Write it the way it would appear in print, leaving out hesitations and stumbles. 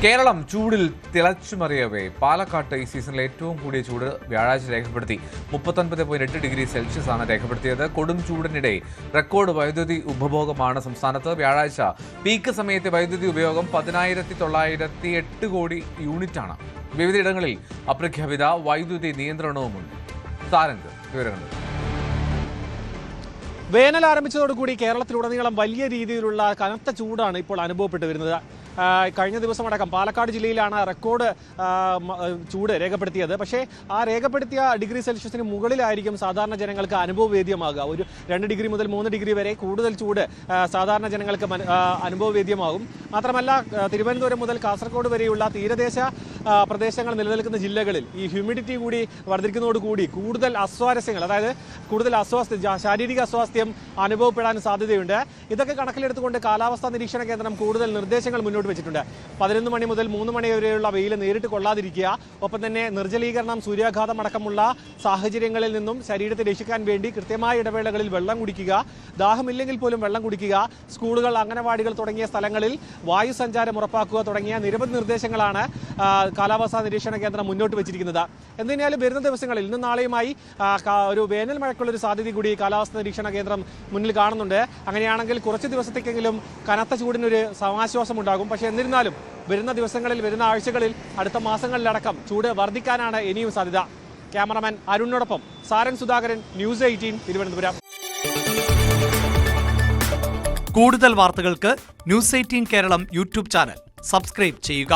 കേരളം ചൂടിൽ തിളച്ചുമറിയവേ പാലക്കാട്ട് ഈ സീസണിലെ ഏറ്റവും കൂടിയ ചൂട് വ്യാഴാഴ്ച രേഖപ്പെടുത്തി 39.8 ഡിഗ്രി സെൽഷ്യസ് ആണ് രേഖപ്പെടുത്തിയത്. കൊടും ചൂടിനിടെ റെക്കോർഡ് വൈദ്യുതി ഉപഭോഗമാണ് സംസ്ഥാനത്ത്. വ്യാഴാഴ്ച പീക്ക് സമയത്തെ വൈദ്യുതി ഉപയോഗം 10,908 കോടി യൂണിറ്റാണ്. വിവിധയിടങ്ങളിൽ അപ്രഖ്യാപിത വൈദ്യുതി നിയന്ത്രണവുമുണ്ട്. സാരംഗ് വിവരങ്ങൾ. വേനൽ ആരംഭിച്ചതോടുകൂടി കേരളത്തിലുടനീളം വലിയ രീതിയിലുള്ള കനത്ത ചൂടാണ് ഇപ്പോൾ അനുഭവപ്പെട്ടു വരുന്നത്. കഴിഞ്ഞ ദിവസമടക്കം പാലക്കാട് ജില്ലയിലാണ് റെക്കോർഡ് ചൂട് രേഖപ്പെടുത്തിയത്. പക്ഷേ ആ രേഖപ്പെടുത്തിയ ഡിഗ്രി സെൽഷ്യസിന് മുകളിലായിരിക്കും സാധാരണ ജനങ്ങൾക്ക് അനുഭവവേദ്യമാകുക. ഒരു 2 ഡിഗ്രി മുതൽ 3 ഡിഗ്രി വരെ കൂടുതൽ ചൂട് സാധാരണ ജനങ്ങൾക്ക് അനുഭവവേദ്യമാകും. മാത്രമല്ല, തിരുവനന്തപുരം മുതൽ കാസർഗോഡ് വരെയുള്ള തീരദേശ പ്രദേശങ്ങൾ നിലനിൽക്കുന്ന ജില്ലകളിൽ ഈ ഹ്യൂമിഡിറ്റി കൂടി വർദ്ധിക്കുന്നതോടുകൂടി കൂടുതൽ അസ്വാരസ്യങ്ങൾ, അതായത് കൂടുതൽ ശാരീരിക അസ്വാസ്ഥ്യം അനുഭവപ്പെടാൻ സാധ്യതയുണ്ട്. ഇതൊക്കെ കണക്കിലെടുത്തുകൊണ്ട് കാലാവസ്ഥാ നിരീക്ഷണ കേന്ദ്രം കൂടുതൽ നിർദ്ദേശങ്ങൾ മുന്നോട്ട് വെച്ചിട്ടുണ്ട്. 11 മണി മുതൽ 3 മണി വരെയുള്ള വെയിൽ നേരിട്ട് കൊള്ളാതിരിക്കുക, ഒപ്പം തന്നെ നിർജ്ജലീകരണം, സൂര്യാഘാതം അടക്കമുള്ള സാഹചര്യങ്ങളിൽ നിന്നും ശരീരത്തെ രക്ഷിക്കാൻ വേണ്ടി കൃത്യമായ ഇടവേളകളിൽ വെള്ളം കുടിക്കുക, ദാഹമില്ലെങ്കിൽ പോലും വെള്ളം കുടിക്കുക, സ്കൂളുകൾ, അംഗനവാടികൾ തുടങ്ങിയ സ്ഥലങ്ങളിൽ വായു സഞ്ചാരം ഉറപ്പാക്കുക തുടങ്ങിയ നിരവധി നിർദ്ദേശങ്ങളാണ് കാലാവസ്ഥാ നിരീക്ഷണ കേന്ദ്രം മുന്നോട്ട് വെച്ചിരിക്കുന്നത്. എന്തിനാലും വരുന്ന ദിവസങ്ങളിൽ ഇന്നും നാളെയുമായി ഒരു വേനൽ മഴയ്ക്കുള്ളൊരു സാധ്യത കൂടി കാലാവസ്ഥാ നിരീക്ഷണ കേന്ദ്രം മുന്നിൽ കാണുന്നുണ്ട്. അങ്ങനെയാണെങ്കിൽ കുറച്ച് ദിവസത്തേക്കെങ്കിലും കനത്ത ചൂടിനൊരു സമാശ്വാസം ഉണ്ടാകും. പക്ഷേ എന്നിരുന്നാലും വരുന്ന ദിവസങ്ങളിൽ, വരുന്ന ആഴ്ചകളിൽ, അടുത്ത മാസങ്ങളിലടക്കം ചൂട് വർദ്ധിക്കാനാണ് ഇനിയും സാധ്യത. ക്യാമറമാൻ അരുണിനോടൊപ്പം സാരംഗ് സുധാകരൻ, ന്യൂസ് 18 തിരുവനന്തപുരം. കൂടുതൽ വാർത്തകൾക്ക് news 18 Keralam YouTube channel subscribe ചെയ്യുക.